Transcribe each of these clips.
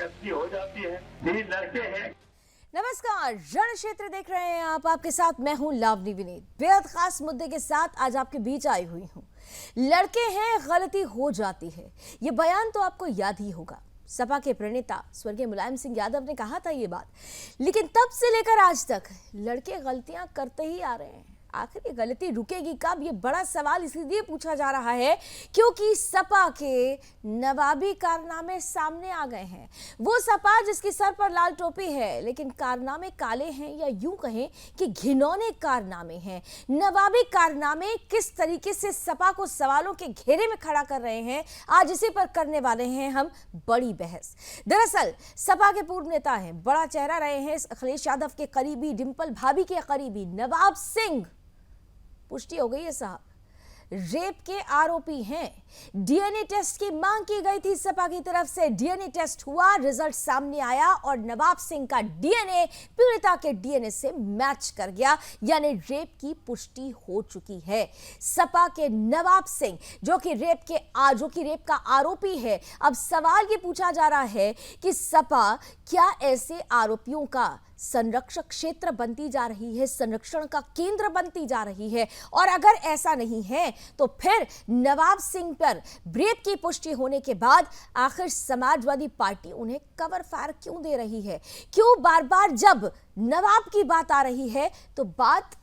गलती हो जाती है, ये लड़के हैं। नमस्कार, रण क्षेत्र देख रहे हैं आप। आपके साथ मैं हूं लावनी विनीत। बेहद खास मुद्दे के साथ आज आपके बीच आई हुई हूं। लड़के हैं, गलती हो जाती है, ये बयान तो आपको याद ही होगा। सपा के प्रणेता स्वर्गीय मुलायम सिंह यादव ने कहा था ये बात, लेकिन तब से लेकर आज तक लड़के गलतियां करते ही आ रहे हैं। आखिर ये गलती रुकेगी कब, ये बड़ा सवाल इसलिए पूछा जा रहा है क्योंकि सपा के नवाबी कारनामे सामने आ गए हैं। वो सपा जिसकी सर पर लाल टोपी है, लेकिन कारनामे काले हैं, या यूं कहें कि घिनौने कारनामे हैं। नवाबी कारनामे किस तरीके से सपा को सवालों के घेरे में खड़ा कर रहे हैं, आज इसी पर करने वाले हैं हम बड़ी बहस। दरअसल सपा के पूर्व नेता हैं, बड़ा चेहरा रहे हैं अखिलेश यादव के करीबी, डिंपल भाभी के करीबी नवाब सिंह, पुष्टि हो गई है साहब, रेप के आरोपी हैं। डीएनए टेस्ट की मांग की गई थी सपा की तरफ से, डीएनए टेस्ट हुआ, रिजल्ट सामने आया और नवाब सिंह का डीएनए पीड़िता के डीएनए से मैच कर गया, यानी रेप की पुष्टि हो चुकी है। सपा के नवाब सिंह जो कि रेप का आरोपी है, अब सवाल ये पूछा जा रहा है कि सपा क्या ऐसे आरोपियों का संरक्षक क्षेत्र बनती जा रही है, संरक्षण का केंद्र बनती जा रही है? और अगर ऐसा नहीं है तो फिर नवाब सिंह पर रेप की पुष्टि होने के बाद आखिर समाजवादी पार्टी उन्हें कवर फायर क्यों दे रही है? क्यों बार बार जब नवाब की बात आ रही है तो बात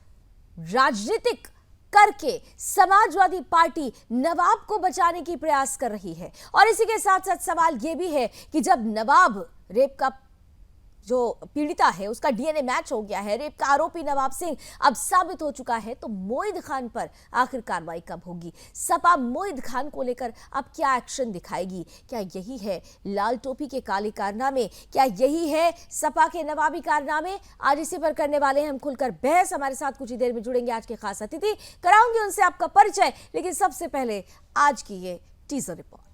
राजनीतिक करके समाजवादी पार्टी नवाब को बचाने की प्रयास कर रही है? और इसी के साथ साथ सवाल यह भी है कि जब नवाब रेप का जो पीड़िता है उसका डीएनए मैच हो गया है, रेप का आरोपी नवाब सिंह अब साबित हो चुका है, तो मोहित खान पर आखिर कार्रवाई कब होगी? सपा मोहित खान को लेकर अब क्या एक्शन दिखाएगी? क्या यही है लाल टोपी के काले कारनामे? क्या यही है सपा के नवाबी कारनामे? आज इसी पर करने वाले हैं हम खुलकर बहस। हमारे साथ कुछ ही देर में जुड़ेंगे आज के खास अतिथि, कराऊंगी उनसे आपका परिचय, लेकिन सबसे पहले आज की ये टीजर रिपोर्ट।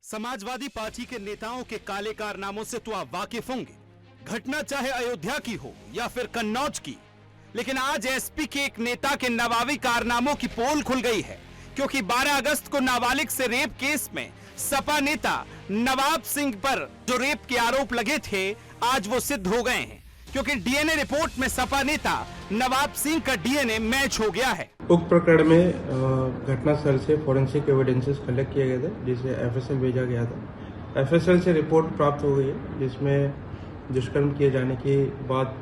समाजवादी पार्टी के नेताओं के काले कारनामों से तो आप वाकिफ होंगे, घटना चाहे अयोध्या की हो या फिर कन्नौज की। लेकिन आज एसपी के एक नेता के नवाबी कारनामों की पोल खुल गई है, क्योंकि 12 अगस्त को नाबालिग से रेप केस में सपा नेता नवाब सिंह पर जो रेप के आरोप लगे थे, आज वो सिद्ध हो गए हैं, क्योंकि डीएनए रिपोर्ट में सपा नेता नवाब सिंह का डीएनए मैच हो गया है। उक्त प्रकरण में घटनास्थल से फॉरेंसिक एविडेंसेस कलेक्ट किए गए थे, जिसे एफएसएल भेजा गया था। एफएसएल से रिपोर्ट प्राप्त हो गई है, जिसमें दुष्कर्म किए जाने की बात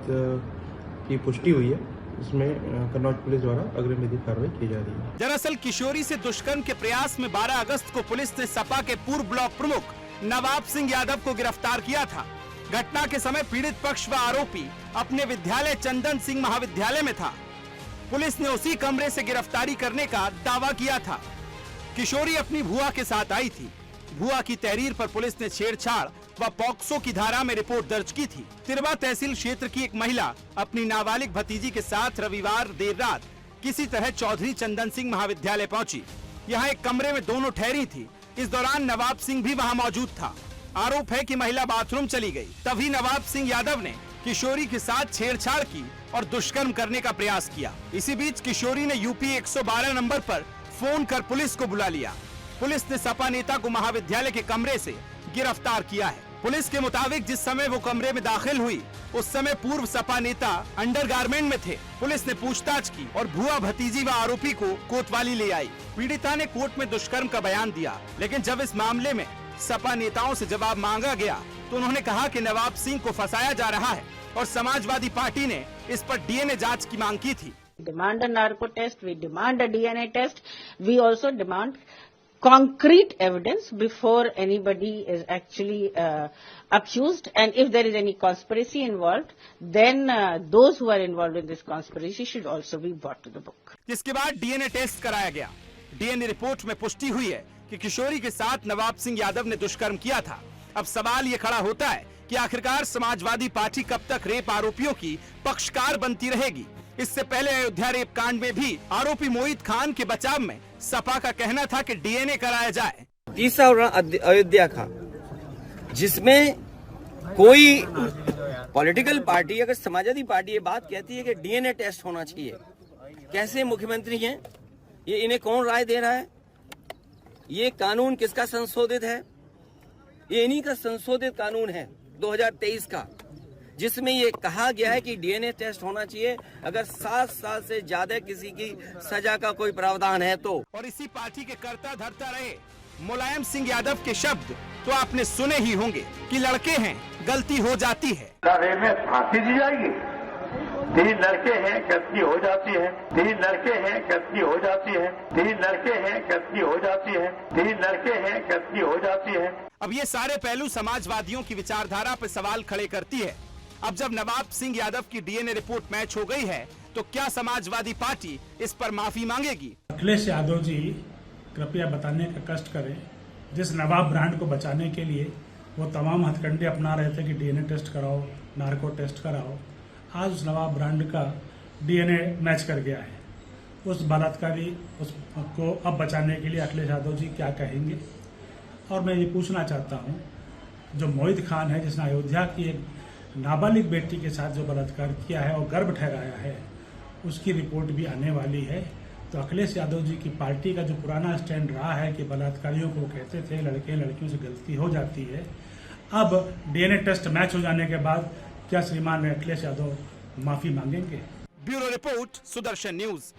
की पुष्टि हुई है। इसमें कन्नौज पुलिस द्वारा अग्रिम विधिक कार्रवाई की जा रही है। दरअसल किशोरी से दुष्कर्म के प्रयास में 12 अगस्त को पुलिस ने सपा के पूर्व ब्लॉक प्रमुख नवाब सिंह यादव को गिरफ्तार किया था। घटना के समय पीड़ित पक्ष व आरोपी अपने विद्यालय चंदन सिंह महाविद्यालय में था। पुलिस ने उसी कमरे से गिरफ्तारी करने का दावा किया था। किशोरी अपनी भुआ के साथ आई थी। भुआ की तहरीर पर पुलिस ने छेड़छाड़ व पॉक्सो की धारा में रिपोर्ट दर्ज की थी। तिरवा तहसील क्षेत्र की एक महिला अपनी नाबालिग भतीजी के साथ रविवार देर रात किसी तरह चौधरी चंदन सिंह महाविद्यालय पहुंची। यहाँ एक कमरे में दोनों ठहरी थी। इस दौरान नवाब सिंह भी वहाँ मौजूद था। आरोप है कि महिला बाथरूम चली गई, तभी नवाब सिंह यादव ने किशोरी के साथ छेड़छाड़ की और दुष्कर्म करने का प्रयास किया। इसी बीच किशोरी ने यूपी 112 नंबर पर फोन कर पुलिस को बुला लिया। पुलिस ने सपा नेता को महाविद्यालय के कमरे से गिरफ्तार किया है। पुलिस के मुताबिक जिस समय वो कमरे में दाखिल हुई, उस समय पूर्व सपा नेता अंडरगारमेंट में थे। पुलिस ने पूछताछ की और भुआ भतीजी व आरोपी को कोतवाली ले आई। पीड़िता ने कोर्ट में दुष्कर्म का बयान दिया, लेकिन जब इस मामले में सपा नेताओं से जवाब मांगा गया तो उन्होंने कहा कि नवाब सिंह को फंसाया जा रहा है और समाजवादी पार्टी ने इस पर डीएनए जांच की मांग की थी। Demand a narco test, we demand a DNA test, we also demand concrete evidence before anybody is actually accused, and if there is any conspiracy involved, then those who are involved in this conspiracy should also be brought to the book. जिसके बाद DNA test कराया गया। DNA report में पुष्टि हुई है कि किशोरी के साथ नवाब सिंह यादव ने दुष्कर्म किया था। अब सवाल ये खड़ा होता है कि आखिरकार समाजवादी पार्टी कब तक रेप आरोपियों की पक्षकार बनती रहेगी। इससे पहले अयोध्या रेप कांड में भी आरोपी मोहित खान के बचाव में सपा का कहना था कि डीएनए कराया जाए। तीसरा उदाहरण अयोध्या का, जिसमें कोई पॉलिटिकल पार्टी, अगर समाजवादी पार्टी ये बात कहती है कि डीएनए टेस्ट होना चाहिए, कैसे मुख्यमंत्री हैं ये, इन्हें कौन राय दे रहा है? ये कानून किसका संशोधित है? ये इन्हीं का संशोधित कानून है 2023 का, जिसमें ये कहा गया है कि डीएनए टेस्ट होना चाहिए अगर 7 साल से ज्यादा किसी की सजा का कोई प्रावधान है तो। और इसी पार्टी के करता धरता रहे मुलायम सिंह यादव के शब्द तो आपने सुने ही होंगे कि लड़के हैं, गलती हो जाती है। रेल में फांसी दी जाएगी। 3 लड़के हैं, गलती हो जाती है। 3 लड़के हैं, गलती हो जाती है। 3 लड़के हैं, गलती हो जाती है। 3 लड़के हैं, गलती हो जाती है। अब ये सारे पहलू समाजवादियों की विचारधारा पर सवाल खड़े करती है। अब जब नवाब सिंह यादव की डीएनए रिपोर्ट मैच हो गई है तो क्या समाजवादी पार्टी इस पर माफी मांगेगी? अखिलेश यादव जी कृपया बताने का कष्ट करें, जिस नवाब ब्रांड को बचाने के लिए वो तमाम हथकंडे अपना रहे थे कि डीएनए टेस्ट कराओ, नार्को टेस्ट कराओ, आज उस नवाब ब्रांड का डीएनए मैच कर गया है। उस बलात्कारी उसको अब बचाने के लिए अखिलेश यादव जी क्या कहेंगे? और मैं ये पूछना चाहता हूँ, जो मोहित खान है जिसने अयोध्या की एक नाबालिग बेटी के साथ जो बलात्कार किया है और गर्भ ठहराया है, उसकी रिपोर्ट भी आने वाली है। तो अखिलेश यादव जी की पार्टी का जो पुराना स्टैंड रहा है कि बलात्कारियों को कहते थे लड़के लड़कियों से गलती हो जाती है, अब डीएनए टेस्ट मैच हो जाने के बाद क्या श्रीमान अखिलेश यादव माफी मांगेंगे? Bureau report, Sudarshan news.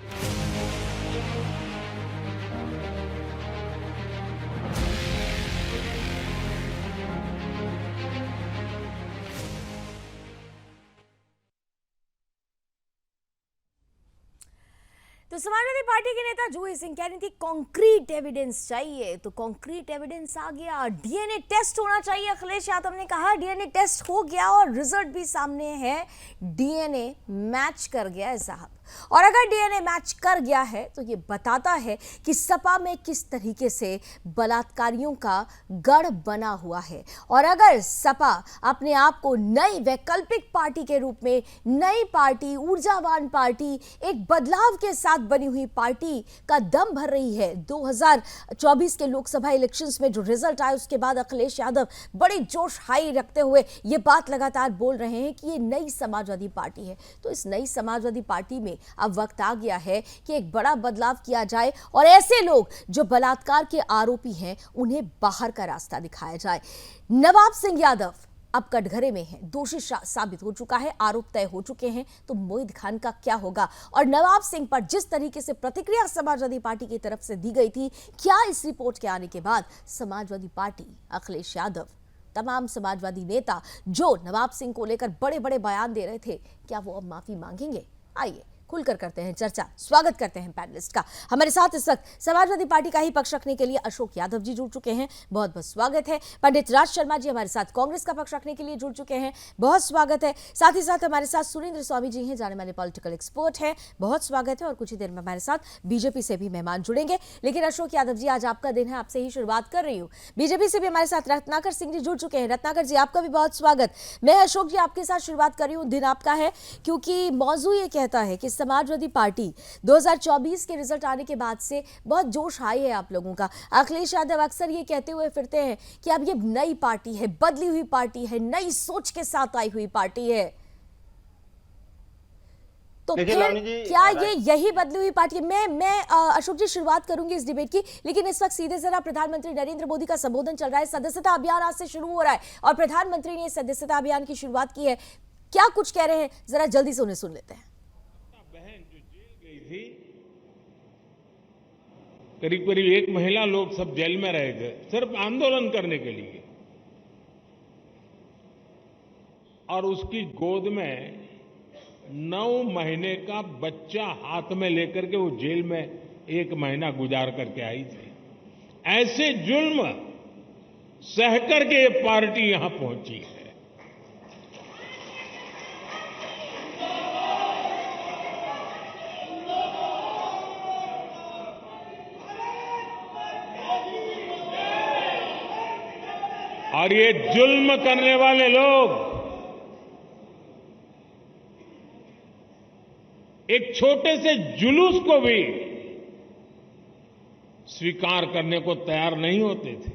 तो समाजवादी पार्टी के नेता जूही सिंह कह रही थी कॉन्क्रीट एविडेंस चाहिए, तो कॉन्क्रीट एविडेंस आ गया। डीएनए टेस्ट होना चाहिए। अखिलेश यादव ने कहा डीएनए टेस्ट हो गया और रिजल्ट भी सामने है, डीएनए मैच कर गया है साहब। और अगर डीएनए मैच कर गया है तो ये बताता है कि सपा में किस तरीके से बलात्कारियों का गढ़ बना हुआ है। और अगर सपा अपने आप को नई वैकल्पिक पार्टी के रूप में, नई पार्टी, ऊर्जावान पार्टी, एक बदलाव के साथ बनी हुई पार्टी का दम भर रही है, 2024 के लोकसभा इलेक्शंस में जो रिजल्ट आए उसके बाद अखिलेश यादव बड़ी जोश हाई रखते हुए ये बात लगातार बोल रहे हैं कि ये नई समाजवादी पार्टी है। तो इस नई समाजवादी पार्टी में अब वक्त आ गया है कि एक बड़ा बदलाव किया जाए और ऐसे लोग जो बलात्कार के आरोपी हैं उन्हें बाहर का रास्ता दिखाया जाए। नवाब सिंह यादव अब कटघरे में है, दोषी साबित हो चुका है, आरोप तय हो चुके हैं। तो मोहित खान का क्या होगा? और नवाब सिंह पर जिस तरीके से प्रतिक्रिया समाजवादी पार्टी की तरफ से दी गई थी, क्या इस रिपोर्ट के आने के बाद समाजवादी पार्टी, अखिलेश यादव, तमाम समाजवादी नेता जो नवाब सिंह को लेकर बड़े बड़े बयान दे रहे थे, क्या वो अब माफी मांगेंगे? आइए खुलकर करते हैं चर्चा। स्वागत करते हैं पैनलिस्ट का। हमारे साथ इस वक्त समाजवादी पार्टी का ही पक्ष रखने के लिए अशोक यादव जी जुड़ चुके हैं, बहुत बहुत स्वागत है। पंडित राज शर्मा जी हमारे साथ कांग्रेस का पक्ष रखने के लिए जुड़ चुके हैं, बहुत स्वागत है। साथ ही साथ हमारे साथ सुरेंद्र स्वामी जी हैं, जाने माने पॉलिटिकल एक्सपर्ट हैं, बहुत स्वागत है। और कुछ ही देर में हमारे साथ बीजेपी से भी मेहमान जुड़ेंगे। लेकिन अशोक यादव जी, आज आपका दिन है, आपसे ही शुरुआत कर रही हूँ। बीजेपी से भी हमारे साथ रत्नाकर सिंह जी जुड़ चुके हैं। रत्नाकर जी, आपका भी बहुत स्वागत। मैं अशोक जी आपके साथ शुरुआत कर रही हूँ, दिन आपका है, क्योंकि मौजू ये कहता है कि समाजवादी पार्टी 2024 के रिजल्ट आने के बाद से बहुत जोश हाई है आप लोगों का। अखिलेश यादव अक्सर ये कहते हुए फिरते हैं कि अब ये नई पार्टी है, बदली हुई पार्टी है, नई सोच के साथ आई हुई पार्टी है। तो फिर क्या ये यही बदली हुई पार्टी है? मैं अशोक जी शुरुआत करूंगी इस डिबेट की, लेकिन इस वक्त सीधे जरा प्रधानमंत्री नरेंद्र मोदी का संबोधन चल रहा है, सदस्यता अभियान आज से शुरू हो रहा है और प्रधानमंत्री ने सदस्यता अभियान की शुरुआत की है। क्या कुछ कह रहे हैं, जरा जल्दी से उन्हें सुन लेते हैं। करीब करीब 1 महीना लोग सब जेल में रह गए सिर्फ आंदोलन करने के लिए, और उसकी गोद में 9 महीने का बच्चा हाथ में लेकर के वो जेल में 1 महीना गुजार करके आई थी। ऐसे जुल्म सह करके ये पार्टी यहां पहुंची है। और ये जुल्म करने वाले लोग एक छोटे से जुलूस को भी स्वीकार करने को तैयार नहीं होते थे,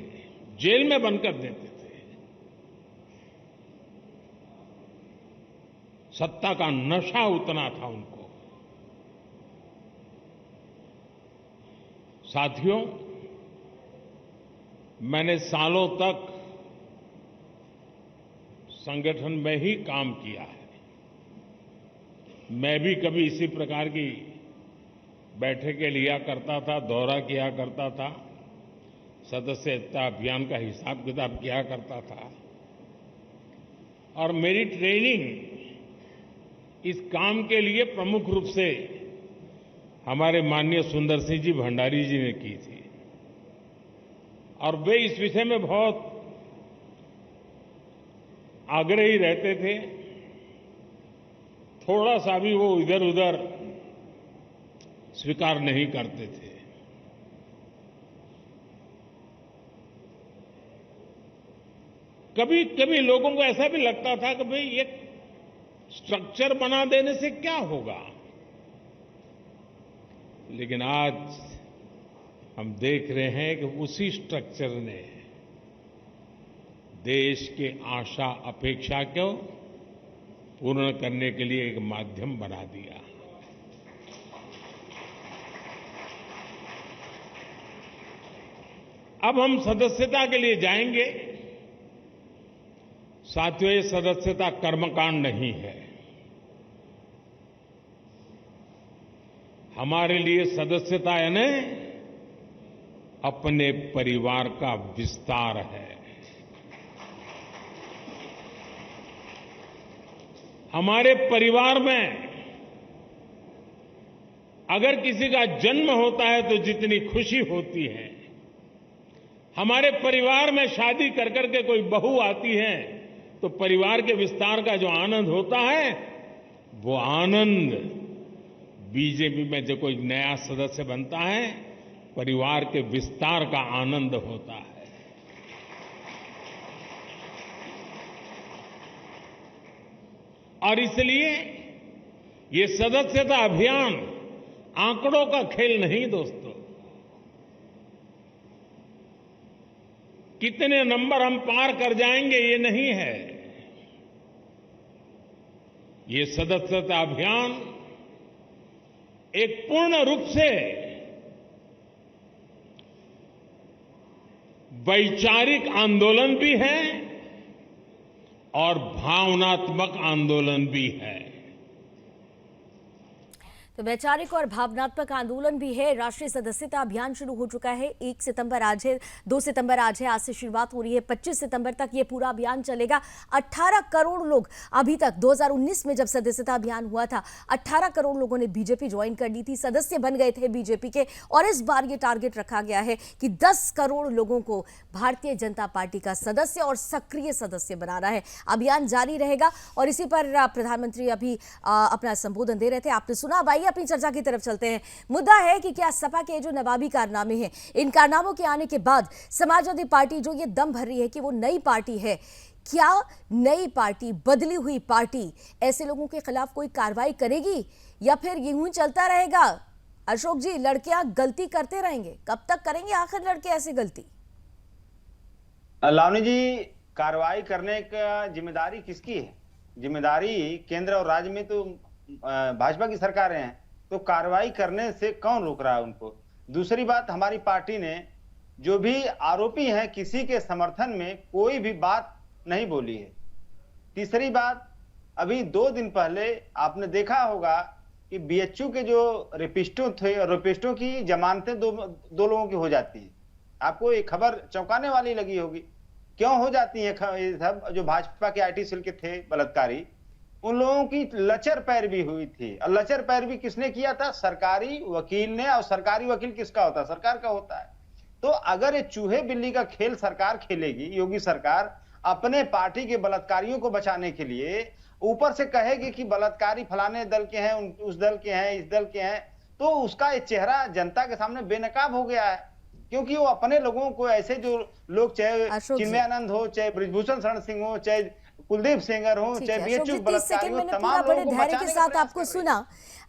जेल में बंद कर देते थे। सत्ता का नशा उतना था उनको। साथियों, मैंने सालों तक संगठन में ही काम किया है। मैं भी कभी इसी प्रकार की बैठकें लिया करता था, दौरा किया करता था, सदस्यता अभियान का हिसाब किताब किया करता था और मेरी ट्रेनिंग इस काम के लिए प्रमुख रूप से हमारे माननीय सुंदर सिंह जी भंडारी जी ने की थी और वे इस विषय में बहुत आग्रही रहते थे। थोड़ा सा भी वो इधर उधर स्वीकार नहीं करते थे। कभी कभी लोगों को ऐसा भी लगता था कि भाई एक स्ट्रक्चर बना देने से क्या होगा, लेकिन आज हम देख रहे हैं कि उसी स्ट्रक्चर ने देश के आशा अपेक्षा को पूर्ण करने के लिए एक माध्यम बना दिया। अब हम सदस्यता के लिए जाएंगे। साथियों, ये सदस्यता कर्मकांड नहीं है। हमारे लिए सदस्यता यानी अपने परिवार का विस्तार है। हमारे परिवार में अगर किसी का जन्म होता है तो जितनी खुशी होती है, हमारे परिवार में शादी कर करके कोई बहू आती है तो परिवार के विस्तार का जो आनंद होता है, वो आनंद बीजेपी में जो कोई नया सदस्य बनता है, परिवार के विस्तार का आनंद होता है। और इसलिए ये सदस्यता अभियान आंकड़ों का खेल नहीं दोस्तों। कितने नंबर हम पार कर जाएंगे ये नहीं है। ये सदस्यता अभियान एक पूर्ण रूप से वैचारिक आंदोलन भी है और भावनात्मक आंदोलन भी है। तो वैचारिक और भावनात्मक आंदोलन भी है। राष्ट्रीय सदस्यता अभियान शुरू हो चुका है। 1 सितंबर आज है, 2 सितंबर आज है, आज से शुरुआत हो रही है। 25 सितंबर तक ये पूरा अभियान चलेगा। 18 करोड़ लोग अभी तक 2019 में जब सदस्यता अभियान हुआ था, 18 करोड़ लोगों ने बीजेपी ज्वाइन कर ली थी, सदस्य बन गए थे बीजेपी के। और इस बार ये टारगेट रखा गया है कि 10 करोड़ लोगों को भारतीय जनता पार्टी का सदस्य और सक्रिय सदस्य बनाना है। अभियान जारी रहेगा और इसी पर प्रधानमंत्री अभी अपना संबोधन दे रहे थे, आपने सुना। भाई अपनी चर्चा की तरफ चलते हैं। मुद्दा है कि क्या सपा के जो नवाबी कारनामे हैं, इन कारनामों के आने के बाद समाजवादी पार्टी जो ये दम भर रही है कि वो नई पार्टी है, क्या नई पार्टी, बदली हुई पार्टी ऐसे लोगों के खिलाफ कोई कार्रवाई करेगी या फिर यूं ही चलता रहेगा? अशोक जी, लड़कियां गलती करते रहेंगे, कब तक करेंगे आखिर लड़के ऐसी गलती? लावनी जी, कार्रवाई करने का जिम्मेदारी किसकी है? जिम्मेदारी केंद्र और राज्य में तो भाजपा की सरकारें हैं, तो कार्रवाई करने से कौन रोक रहा है उनको? दूसरी बात, हमारी पार्टी ने जो भी आरोपी हैं किसी के समर्थन में कोई भी बात नहीं बोली है। तीसरी बात, अभी 2 दिन पहले आपने देखा होगा कि बीएचयू के जो रेपिस्टो थे, रेपिस्टो की जमानतें दो लोगों की हो जाती है। आपको ये खबर चौंकाने वाली लगी होगी। क्यों हो जाती है? सब जो भाजपा के आईटी सेल के थे बलात्कारी, उन लोगों की लचर पैरवी हुई थी। और लचर पैरवी किसने किया था? सरकारी वकील ने। और सरकारी वकील किसका होता है? सरकार का होता है। तो अगर ये चूहे बिल्ली का खेल सरकार खेलेगी, योगी सरकार अपने पार्टी के बलात्कारियों को बचाने के लिए ऊपर से कहेगी कि बलात्कारी फलाने दल के हैं, उस दल के हैं, इस दल के हैं, तो उसका ये चेहरा जनता के सामने बेनकाब हो गया है। क्योंकि वो अपने लोगों को ऐसे जो लोग, चाहे चिन्मयानंद हो, चाहे ब्रिजभूषण शरण सिंह हो, चाहे कुलदीप सेंगर हो, चाहे बीएचयू बलात्कारी हो, तमाम बड़े धैर्य के साथ आपको सुना।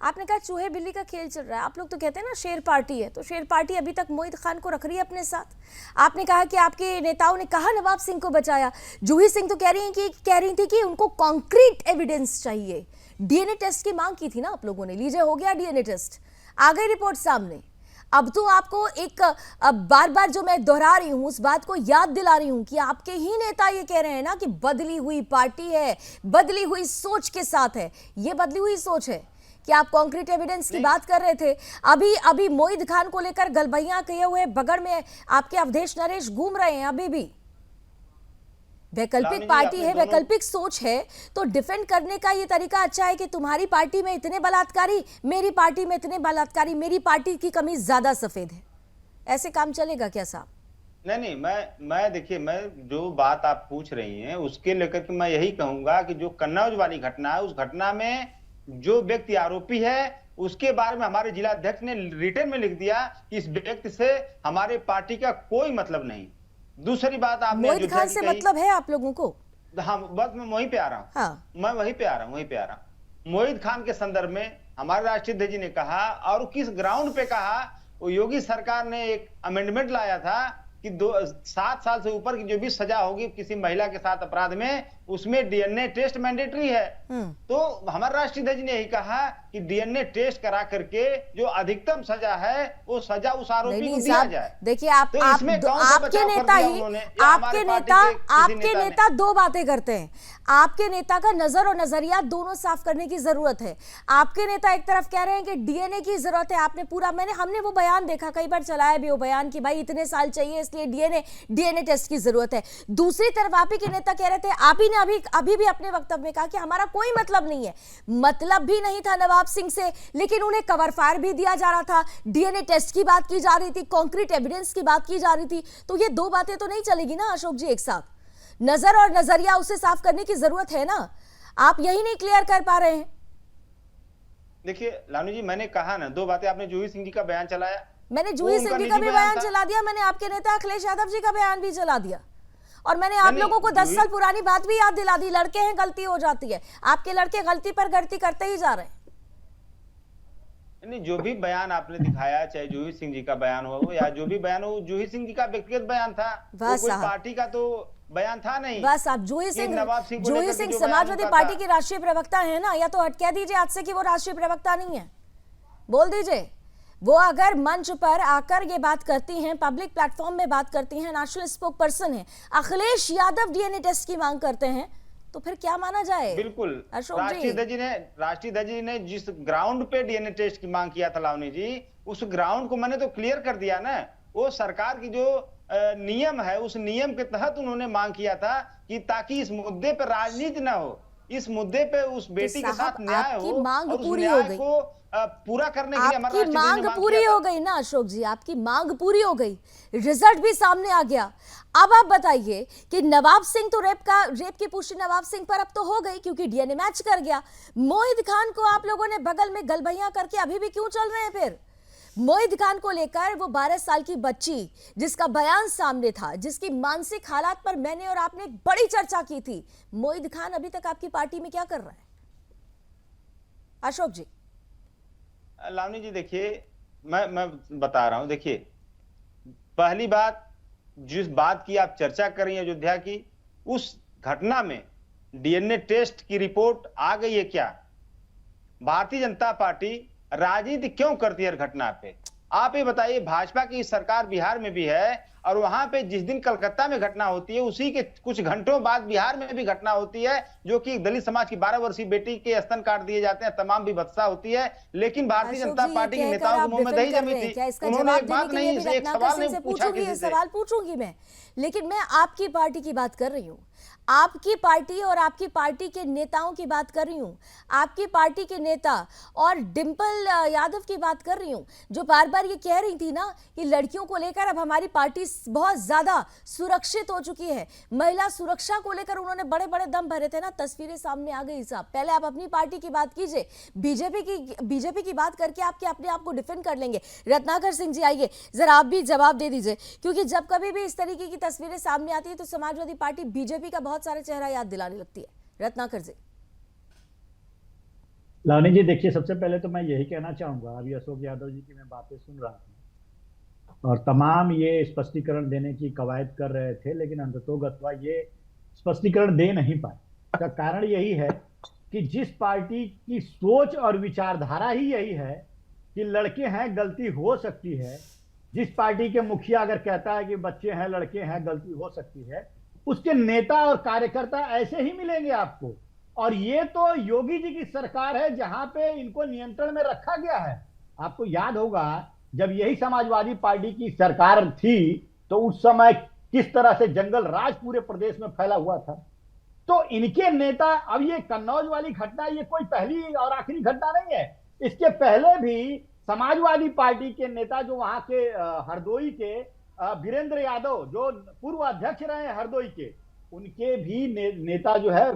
आपने कहा चूहे बिल्ली का खेल चल रहा है। आप लोग तो कहते हैं ना शेर पार्टी है, तो शेर पार्टी अभी तक मोहित खान को रख रही है अपने साथ। आपने कहा कि आपके नेताओं ने कहा नवाब सिंह को बचाया। जूही सिंह तो कह रही थी कि उनको कॉन्क्रीट एविडेंस चाहिए। डीएनए टेस्ट की मांग की थी ना आप लोगों ने, लीजिए हो गया डीएनए टेस्ट, आ गई रिपोर्ट सामने। अब तो आपको एक बार बार जो मैं दोहरा रही हूं उस बात को याद दिला रही हूं कि आपके ही नेता ये कह रहे हैं ना कि बदली हुई पार्टी है, बदली हुई सोच के साथ है। ये बदली हुई सोच है कि आप कॉन्क्रीट एविडेंस की बात कर रहे थे। अभी मोहित खान को लेकर गलबैया किए हुए बगड़ में आपके अवधेश नरेश घूम रहे हैं। अभी भी वैकल्पिक पार्टी है, वैकल्पिक सोच है, तो डिफेंड करने का ये तरीका अच्छा है कि तुम्हारी पार्टी में इतने बलात्कारी, मेरी पार्टी में इतने बलात्कारी, मेरी पार्टी की कमीज ज्यादा सफेद है। ऐसे काम चलेगा क्या साहब? नहीं, मैं देखिए, मैं जो बात आप पूछ रही हैं उसके लेकर के मैं यही कहूंगा कि जो कन्नौज वाली घटना है, उस घटना में जो व्यक्ति आरोपी है उसके बारे में हमारे जिला अध्यक्ष ने रिटर्न में लिख दिया कि इस व्यक्ति से हमारे पार्टी का कोई मतलब नहीं। दूसरी बात, आपने मोहित खान से मतलब है आप लोगों को? हाँ, बस मैं वहीं पे आ रहा हूँ। हाँ। मैं वहीं पे आ रहा हूँ। मोहित खान के संदर्भ में हमारे राष्ट्रीय अध्यक्ष जी ने कहा, और किस ग्राउंड पे कहा, वो योगी सरकार ने एक अमेंडमेंट लाया था कि 7 साल से ऊपर की जो भी सजा होगी किसी महिला के साथ अपराध में, उसमें डीएनए टेस्ट मैंडेटरी है। तो हमारे राष्ट्रीय अध्यक्ष ने यही कहा कि डीएनए टेस्ट करा करके जो अधिकतम सजा है वो सजा उस आरोपी को दिया जाए। देखिए आपके नेता दो बातें करते हैं। आपके नेता का नजर और नजरिया दोनों साफ करने की जरूरत है। आपके नेता एक तरफ कह रहे हैं कि डीएनए की जरूरत है। आपने पूरा हमने वो बयान देखा, कई बार चलाया भी वो बयान कि भाई इतने साल चाहिए इसलिए डीएनए टेस्ट की जरूरत है। दूसरी तरफ आप ही के नेता कह रहे थे, आप ही ने अभी भी अपने वक्तव्य में कहा कि हमारा कोई मतलब नहीं है। मतलब भी नहीं था नवाब सिंह से, लेकिन उन्हें कवर फायर भी दिया जा रहा था, डीएनए टेस्ट की बात की जा रही थी, कॉन्क्रीट एविडेंस की बात की जा रही थी। तो ये दो बातें तो नहीं चलेगी ना अशोक जी एक साथ। नजर और नजरिया उसे साफ करने की जरूरत है ना, आप यही नहीं क्लियर कर पा रहे हैं। देखिए लालू जी, मैंने कहा ना, दो बातें। आपने जूही सिंह जी का बयान चलाया, मैंने जूही सिंह जी का भी बयान चला दिया, मैंने आपके नेता अखिलेश यादव जी का बयान भी चला दिया, और मैंने आप लोगों को 10 साल पुरानी बात भी याद दिला दी। लड़के हैं, गलती हो जाती है। आपके लड़के गलती पर गलती करते ही जा रहे हैं। नहीं, जो भी बयान आपने दिखाया, चाहे जूही सिंह जी का बयान हो या जो भी बयान हो, जूही सिंह जी का व्यक्तिगत बयान था, वो कोई पार्टी का तो बयान था नहीं। बस आप जूही सिंह समाजवादी पार्टी की राष्ट्रीय प्रवक्ता है ना, या तो हट कह दीजिए आज से कि वो राष्ट्रीय प्रवक्ता नहीं है, बोल दीजिए। वो अगर मंच पर आकर ये बात करती हैं, पब्लिक प्लेटफॉर्म में बात करती हैं, नेशनल स्पोक पर्सन है, अखिलेश यादव डीएनए टेस्ट की मांग करते हैं, तो फिर क्या माना जाए? बिल्कुल, अशोक राष्ट्रीय अध्यक्ष जी ने जिस ग्राउंड पे डीएनए टेस्ट की मांग किया था लावनी जी, उस ग्राउंड को मैंने तो क्लियर कर दिया ना। वो सरकार की जो नियम है, उस नियम के तहत उन्होंने मांग किया था कि ताकि इस मुद्दे पे राजनीति ना हो, इस मुद्दे पे उस बेटी के साथ न्याय हो, मांग और उस पूरी न्याय हो गई। को पूरा करने के लिए आपकी मांग पूरी हो गई ना अशोक जी, आपकी मांग पूरी हो गई, रिजल्ट भी सामने आ गया। अब आप बताइए कि नवाब सिंह तो रेप की पुष्टि नवाब सिंह पर अब तो हो गई क्योंकि डीएनए मैच कर गया। मोहित खान को आप लोगों ने बगल में गलबैया करके अभी भी क्यों चल रहे हैं? फिर मोहित खान को लेकर वो 12 साल की बच्ची जिसका बयान सामने था, जिसकी मानसिक हालात पर मैंने और आपने एक बड़ी चर्चा की थी, मोहित खान अभी तक आपकी पार्टी में क्या कर रहा है? अशोक जी। लावनी जी देखिए, मैं बता रहा हूं। देखिए, पहली बात, जिस बात की आप चर्चा कर रही हैं अयोध्या की, उस घटना में डीएनए टेस्ट की रिपोर्ट आ गई है क्या? भारतीय जनता पार्टी राजनीति क्यों करती है हर घटना पे? आप ये बताइए। भाजपा की सरकार बिहार में भी है, और वहां पे जिस दिन कलकत्ता में घटना होती है उसी के कुछ घंटों बाद बिहार में भी घटना होती है, जो कि दलित समाज की 12 वर्षीय बेटी के स्तन काट दिए जाते हैं, तमाम विवत्सा होती है। लेकिन भारतीय जनता पार्टी के नेताओं के मुंह में दही जमी थी। उन्होंने एक बात नहीं, एक सवाल नहीं पूछा किसी से। सवाल पूछूंगी मैं, लेकिन मैं आपकी पार्टी की बात कर रही हूँ, आपकी पार्टी और आपकी पार्टी के नेताओं की बात कर रही हूँ, आपकी पार्टी के नेता और डिंपल यादव की बात कर रही हूँ, जो बार बार ये कह रही थी ना कि लड़कियों को लेकर अब हमारी पार्टी बहुत ज्यादा सुरक्षित हो चुकी है, महिला सुरक्षा को लेकर उन्होंने बड़े बड़े दम भरे थे ना। तस्वीरें सामने आ गई साहब। पहले आप अपनी पार्टी की बात कीजिए, बीजेपी की बात करके आपके अपने आप को डिफेंड कर लेंगे। रत्नाकर सिंह जी आइए, जरा आप भी जवाब दे दीजिए, क्योंकि जब कभी भी इस तरीके की तस्वीरें सामने आती है तो समाजवादी पार्टी बीजेपी का बहुत सारे चेहरा याद दिलाने लगती है। रत्नाकर जी। लावनी जी देखिए, सबसे पहले तो मैं यही कहना चाहूंगा, अभी अशोक यादव जी की मैं बातें सुन रहा हूं और तमाम ये स्पष्टीकरण देने की कवायद कर रहे थे, लेकिन अंततोगत्वा ये स्पष्टीकरण दे नहीं पाए। इसका कारण यही है कि जिस पार्टी की सोच और विचारधारा ही यही है कि लड़के हैं गलती हो सकती है, जिस पार्टी के मुखिया अगर कहता है कि बच्चे हैं लड़के हैं गलती हो सकती है, उसके नेता और कार्यकर्ता ऐसे ही मिलेंगे आपको। और ये तो योगी जी की सरकार है जहां पे इनको नियंत्रण में रखा गया है। आपको याद होगा जब यही समाजवादी पार्टी की सरकार थी तो उस समय किस तरह से जंगल राज पूरे प्रदेश में फैला हुआ था। तो इनके नेता, अब ये कन्नौज वाली घटना ये कोई पहली और आखिरी घटना नहीं है, इसके पहले भी समाजवादी पार्टी के नेता जो वहां के हरदोई के वीरेंद्र यादव जो पूर्व अध्यक्ष रहे हैं हरदोई के, उनके भी नेता जो है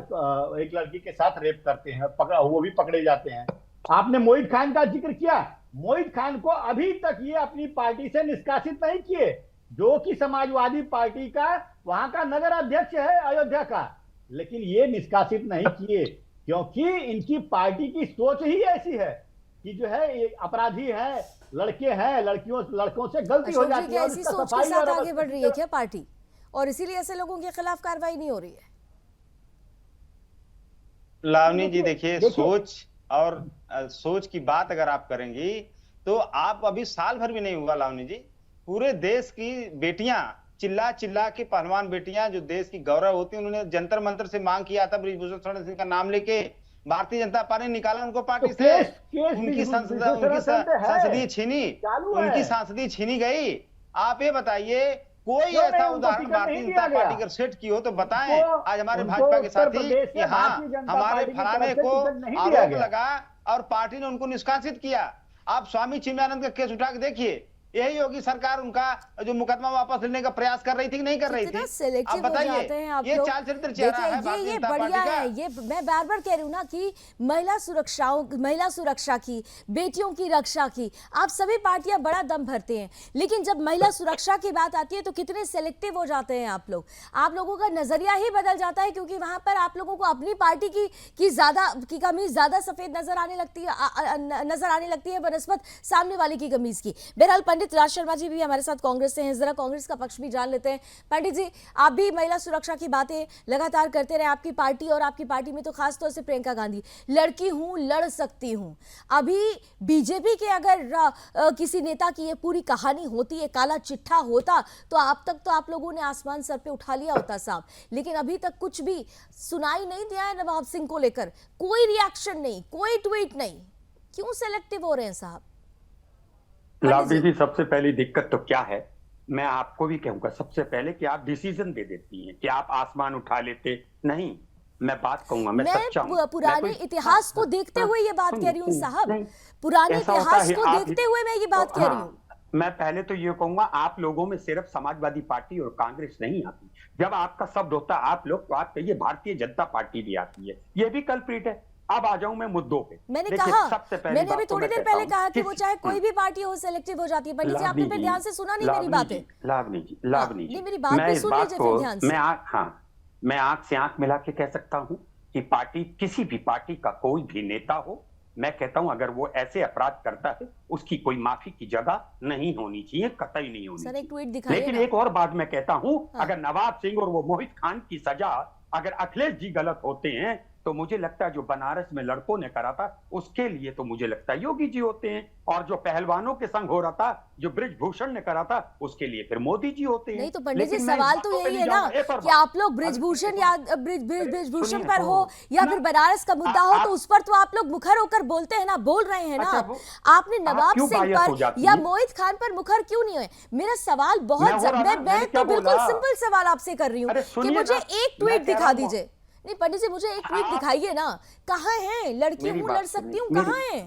एक लड़की के साथ रेप करते हैं, वो भी पकड़े जाते हैं। आपने मोहित खान का जिक्र किया, मोहित खान को अभी तक ये अपनी पार्टी से निष्कासित नहीं किए, जो कि समाजवादी पार्टी का वहां का नगर अध्यक्ष है अयोध्या का, लेकिन ये निष्कासित नहीं किए क्योंकि इनकी पार्टी की सोच ही ऐसी है कि जो है ये अपराधी है, लड़के हैं, लड़कों से गलती हो जाती है। ऐसी सोच के साथ आगे बढ़ रही है क्या पार्टी, और इसीलिए ऐसे लोगों के खिलाफ कार्रवाई नहीं हो रही है? लावनी जी देखिए, सोच की बात अगर आप करेंगी तो आप अभी साल भर भी नहीं हुआ लावनी जी, पूरे देश की बेटियां चिल्ला चिल्ला के पहलवान बेटियां जो देश की गौरव होती है, उन्होंने जंतर मंतर से मांग किया था ब्रिजभूषण शरण सिंह का नाम लेके, भारतीय जनता पार्टी ने निकाला उनको पार्टी से, उनकी संसदीय छीनी गई। आप ये बताइए कोई ऐसा उदाहरण भारतीय जनता पार्टी अगर सेट की हो तो बताएं। आज हमारे भाजपा के साथी कि हाँ हमारे फलाने को आरोप लगा और पार्टी ने उनको निष्कासित किया। आप स्वामी चिन्मयानंद का केस उठा के देखिए, यही योगी सरकार उनका जो मुकदमा वापस लेने का प्रयास कर रही थी कि नहीं कर रही थी? आप बताइए, ये चाल चरित्र चेहरा है भारतीय जनता पार्टी का। ये मैं बार बार कह रही हूँ ना कि महिला सुरक्षा की, बेटियों की रक्षा की, आप सभी पार्टियां बड़ा दम भरते हैं, लेकिन जब महिला सुरक्षा की बात आती है तो कितने सेलेक्टिव हो जाते हैं आप लोग। आप लोगों का नजरिया ही बदल जाता है क्योंकि वहां पर आप लोगों को अपनी पार्टी की कमीज ज्यादा सफेद नजर आने लगती है बनस्बत सामने वाले की कमीज की। बहरहाल पंडित राज शर्मा जी भी हमारे साथ कांग्रेस से हैं, जरा कांग्रेस का पक्ष भी जान लेते हैं। पंडित जी, आप भी महिला सुरक्षा की बातें लगातार करते रहे, आपकी पार्टी और आपकी पार्टी में तो खास तौर से प्रियंका गांधी, लड़की हूं लड़ सकती हूं। अभी बीजेपी के अगर किसी नेता की ये पूरी कहानी होती है, काला चिट्ठा होता, तो आप तक तो आप लोगों ने आसमान सर पे उठा लिया होता साहब, लेकिन अभी तक कुछ भी सुनाई नहीं दिया है नवाब सिंह को लेकर, कोई रिएक्शन नहीं, कोई ट्वीट नहीं। क्यों सेलेक्टिव हो रहे हैं साहब? लावनी जी, सबसे पहली दिक्कत तो क्या है, मैं आपको भी कहूंगा सबसे पहले कि आप डिसीजन दे देती हैं कि आप आसमान उठा लेते नहीं। मैं बात कहूंगा, मैं सच्चा हूं, पुराने इतिहास को देखते हुए ये बात कह रही हूँ साहब, पुराने इतिहास को देखते हुए मैं ये बात कह रही हूँ। मैं पहले तो ये कहूंगा, आप लोगों में सिर्फ समाजवादी पार्टी और कांग्रेस नहीं आती। जब आपका शब्द होता है आप लोग, तो आप कहिए भारतीय जनता पार्टी भी आती है, ये भी कल्प्रिट है। अब आ जाऊं मैं मुद्दों पे। मैंने अभी थोड़ी देर पहले कहा कि वो चाहे कोई भी पार्टी हो सेलेक्टिव हो जाती है। पंडित जी, आपने ध्यान से सुना नहीं मेरी बातें? लावनी जी, मेरी बात भी सुन लीजिए फिर ध्यान से। मैं आंख से आंख मिला के कह सकता हूं कि पार्टी, किसी भी पार्टी का कोई भी नेता हो, मैं कहता हूं अगर वो ऐसे अपराध करता है उसकी कोई माफी की जगह नहीं होनी चाहिए, कतई नहीं होनी चाहिए। एक ट्वीट दिखाइए। लेकिन एक और बात मैं कहता हूं, अगर नवाब सिंह और वो मोहित खान की सजा, अगर अखिलेश जी गलत होते हैं तो मुझे लगता है जो बनारस में लड़कों ने करा था उसके लिए तो मुझे लगता है योगी जी होते हैं, और जो पहलवानों के संग हो रहा था, जो ब्रिजभूषण ने करा था, उसके लिए फिर मोदी जी होते हैं। नहीं तो पंडित जी, सवाल तो यही है ना कि आप लोग ब्रिजभूषण या ब्रिजभूषण पर हो या फिर बनारस का मुद्दा हो, तो उस पर तो आप लोग मुखर होकर बोलते हैं ना, बोल रहे हैं ना। आपने नवाब सिंह पर या मोहित खान पर मुखर क्यों नहीं हुए? मेरा सवाल बहुत, मैं तो बिल्कुल सिंपल सवाल आपसे कर रही हूँ कि मुझे एक ट्वीट दिखा दीजिए। नहीं पंडित जी, मुझे एक ट्वीट दिखाइए ना, कहाँ है लड़की हूँ लड़ सकती हूँ, कहाँ है?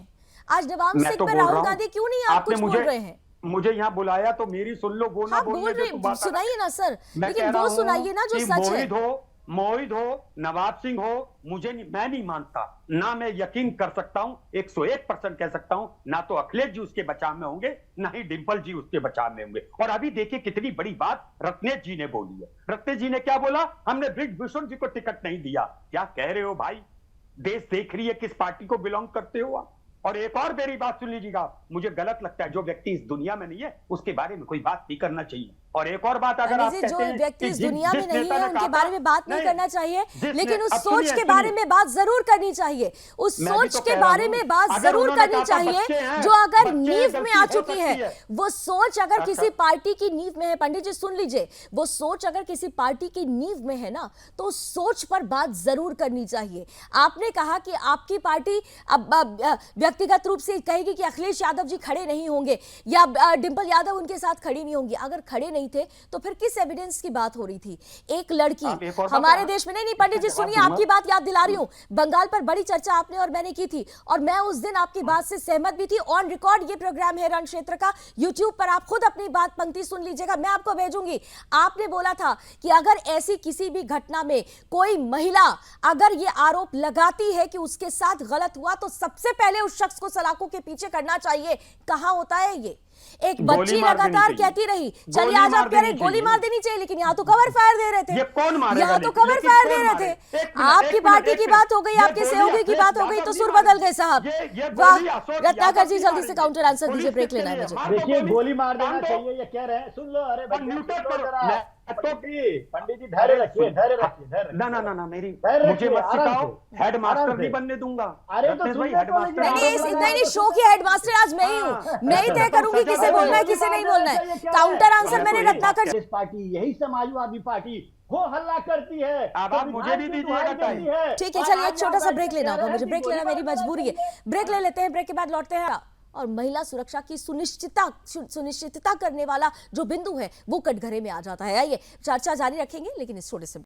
आज नवाब सिंह पर राहुल गांधी क्यों नहीं आप कुछ बोल रहे हैं? मुझे यहाँ बुलाया तो मेरी सुन लो, वो ना बोल रहे, सुनाइए ना सर, लेकिन वो सुनाइए ना जो सच है। मोहित हो, नवाब सिंह हो, मैं नहीं मानता, ना मैं यकीन कर सकता हूं, 101% कह सकता हूं, ना तो अखिलेश जी उसके बचाव में होंगे, ना ही डिंपल जी उसके बचाव में होंगे। और अभी देखिए कितनी बड़ी बात रत्नेश जी ने बोली है। रत्नेश जी ने क्या बोला? हमने ब्रिजभूषण जी को टिकट नहीं दिया। क्या कह रहे हो भाई? देश देख रही है किस पार्टी को बिलोंग करते हो आप। और एक और मेरी बात सुन लीजिएगा, मुझे गलत लगता है जो व्यक्ति इस दुनिया में नहीं है उसके बारे में कोई बात नहीं करना चाहिए। और एक और बात, अगर आप कहते जो हैं व्यक्ति कि इस दुनिया में नहीं है उनके कहा बारे में बात नहीं करना चाहिए, लेकिन उस अब सोच सुनिए, के बारे में बात जरूर करनी चाहिए। उस मैं भी सोच तो के कह रहा बारे हूं, में बात अगर जरूर उन्होंने करनी कहा था चाहिए बच्चे हैं, जो अगर बच्चे हैं, नींव में आ गलती चुकी हो है। सकती है। वो सोच अगर अच्छा। किसी पार्टी की नींव में है, पंडित जी सुन लीजिए, वो सोच अगर किसी पार्टी की नींव में है ना, तो उस सोच पर बात जरूर करनी चाहिए। आपने कहा कि आपकी पार्टी अब व्यक्तिगत रूप से कहेगी कि अखिलेश यादव जी खड़े नहीं होंगे या डिंपल यादव उनके साथ खड़ी नहीं होंगी। अगर खड़े नहीं थे तो फिर किस एविडेंस की बात हो रही थी? एक लड़की हमारे देश में, नहीं पंडित जी सुनिए, आपकी बात याद दिला रही हूं, बंगाल पर बड़ी चर्चा आपने और मैंने की थी, और मैं उस दिन आपकी बात से सहमत भी थी। ऑन रिकॉर्ड ये प्रोग्राम है रण क्षेत्र का, यूट्यूब पर आप खुद अपनी बात पंक्ति सुन लीजिएगा, मैं आपको भेजूंगी। आपने बोला था कि अगर ऐसी किसी भी घटना में कोई महिला अगर ये आरोप लगाती है कि उसके साथ गलत हुआ, तो सबसे पहले उस शख्स को सलाखों के पीछे करना चाहिए। कहां होता है ये? एक बच्ची लगातार कहती रही, चलिए आज आप कह रहे गोली मार देनी चाहिए, लेकिन यहाँ तो कवर फायर दे रहे थे। ये कौन मारेगा? यहाँ तो कवर फायर दे रहे थे। आपकी पार्टी की बात हो गई, आपके सहयोगी की बात हो गई, तो सुर बदल गए साहब। वाह, रत्नाकर जी जल्दी से काउंटर आंसर दीजिए, ब्रेक लेना है मुझे। देखिए गोली मार देना चाहिए ये कह रहे हैं, सुन लो। अरे पंडित जी धैर्य रखिए, धैर्य रखिए, धैर्य। ना ना ना ना, मेरी मुझे मत सिखाओ, हेड मास्टर नहीं बनने दूंगा। अरे तो हेड मास्टर नहीं, शो की हेडमास्टर आज मैं ही हूँ, मैं ही तय करूंगी किसे बोलना है किसे नहीं बोलना है। काउंटर आंसर मैंने रत्नाकर पार्टी, यही समाजवादी पार्टी हो हल्ला करती है। अब आप मुझे भी दीजिएगा टाइम। ठीक है, चलिए एक छोटा सा ब्रेक लेना होगा मुझे, ब्रेक लेना मेरी मजबूरी है। ब्रेक ले लेते हैं, ब्रेक के बाद लौटते हैं। और महिला सुरक्षा की सुनिश्चितता करने वाला जो बिंदु है वो कटघरे में आ जाता है। आइए चर्चा जारी रखेंगे, लेकिन इस छोटे से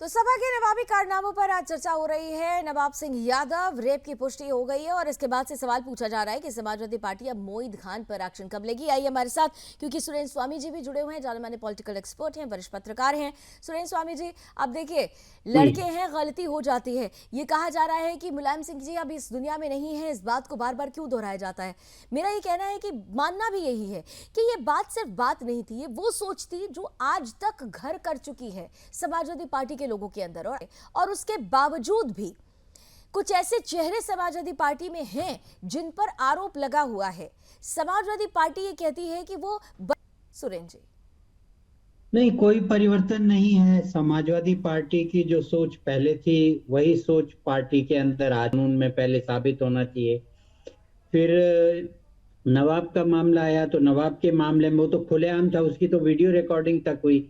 तो सभा के नवाबी कारनामों पर आज चर्चा हो रही है। नवाब सिंह यादव रेप की पुष्टि हो गई है और इसके बाद से सवाल पूछा जा रहा है कि समाजवादी पार्टी अब मोईद खान पर एक्शन कब लेगी। आइए हमारे साथ, क्योंकि सुरेंद्र स्वामी जी भी जुड़े हुए हैं, जाने माने पॉलिटिकल एक्सपर्ट हैं, वरिष्ठ पत्रकार हैं। सुरेंद्र स्वामी जी, अब देखिए, लड़के हैं, गलती हो जाती है। ये कहा जा रहा है कि मुलायम सिंह जी अब इस दुनिया में नहीं है, इस बात को बार बार क्यों दोहराया जाता है? मेरा ये कहना है कि मानना भी यही है कि ये बात सिर्फ बात नहीं थी, ये वो सोच थी जो आज तक घर कर चुकी है समाजवादी पार्टी के लोगों के अंदर, और उसके बावजूद भी कुछ ऐसे चेहरे समाजवादी पार्टी में हैं जिन पर आरोप लगा हुआ है। समाजवादी पार्टी ये कहती है कि वो सुरेंद्र जी, नहीं, कोई परिवर्तन नहीं है। समाजवादी पार्टी की जो सोच पहले थी वही सोच पार्टी के अंदर कानून में पहले साबित होना चाहिए। फिर नवाब का मामला आया तो नवाब के मामले में वो तो खुलेआम था, उसकी तो वीडियो रिकॉर्डिंग तक हुई,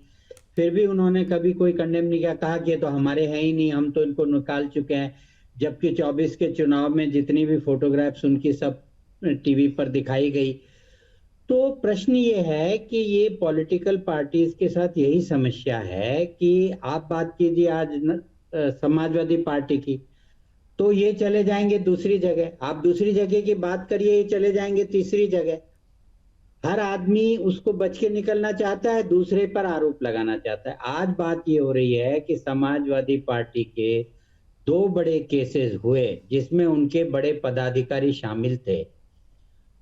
फिर भी उन्होंने कभी कोई कंडेम नहीं किया, कहा कि ये तो हमारे हैं ही नहीं, हम तो इनको निकाल चुके हैं। जबकि 24 के चुनाव में जितनी भी फोटोग्राफ्स उनकी सब टीवी पर दिखाई गई। तो प्रश्न ये है कि ये पॉलिटिकल पार्टीज के साथ यही समस्या है कि आप बात कीजिए आज समाजवादी पार्टी की, तो ये चले जाएंगे दूसरी जगह, आप दूसरी जगह की बात करिए, ये चले जाएंगे तीसरी जगह। हर आदमी उसको बच के निकलना चाहता है, दूसरे पर आरोप लगाना चाहता है। आज बात ये हो रही है कि समाजवादी पार्टी के 2 बड़े केसेस हुए जिसमें उनके बड़े पदाधिकारी शामिल थे,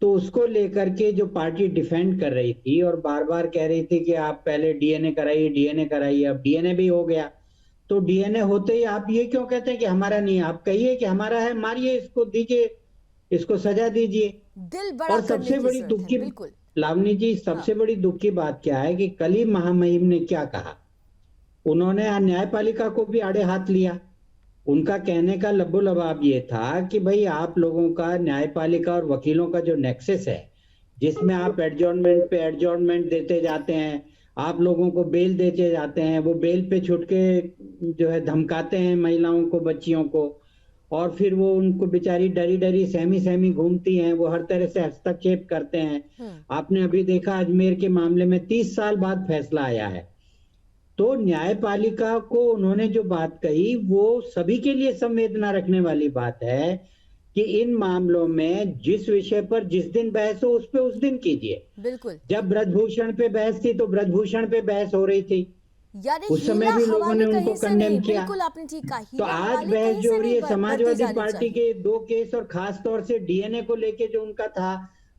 तो उसको लेकर के जो पार्टी डिफेंड कर रही थी और बार बार कह रही थी कि आप पहले डीएनए कराइए, डीएनए कराइए, अब डीएनए भी हो गया, तो डीएनए होते ही आप ये क्यों कहते हैं कि हमारा नहीं? आप कहिए कि हमारा है, मारिए इसको, दीजिए इसको सजा दीजिए। दिल बड़ा और सबसे बड़ी दुख की, लावनी जी, सबसे बड़ी दुख की बात क्या है कि कल ही महामहिम ने क्या कहा, उन्होंने न्यायपालिका को भी आड़े हाथ लिया। उनका कहने का लब्बो लबाब ये था कि भाई आप लोगों का न्यायपालिका और वकीलों का जो नेक्सस है, जिसमें आप एडजॉर्नमेंट पे एडजॉर्नमेंट देते जाते हैं, आप लोगों को बेल देते जाते हैं, वो बेल पे छुट के जो है धमकाते हैं महिलाओं को, बच्चियों को, और फिर वो उनको बेचारी डरी डरी सहमी सहमी घूमती हैं, वो हर तरह से हस्तक्षेप करते हैं। आपने अभी देखा अजमेर के मामले में 30 साल बाद फैसला आया है। तो न्यायपालिका को उन्होंने जो बात कही वो सभी के लिए संवेदना रखने वाली बात है कि इन मामलों में जिस विषय पर जिस दिन बहस हो उस पे उस दिन कीजिए। बिल्कुल। जब ब्रजभूषण पे बहस थी तो ब्रजभूषण पे बहस हो रही थी, उस समय भी लोगों ने उनको कंडेम किया। आपने ठीक कहा, तो आज बहस जो हो रही है समाजवादी पार्टी के 2 केस और खास तौर से डीएनए को लेके जो उनका था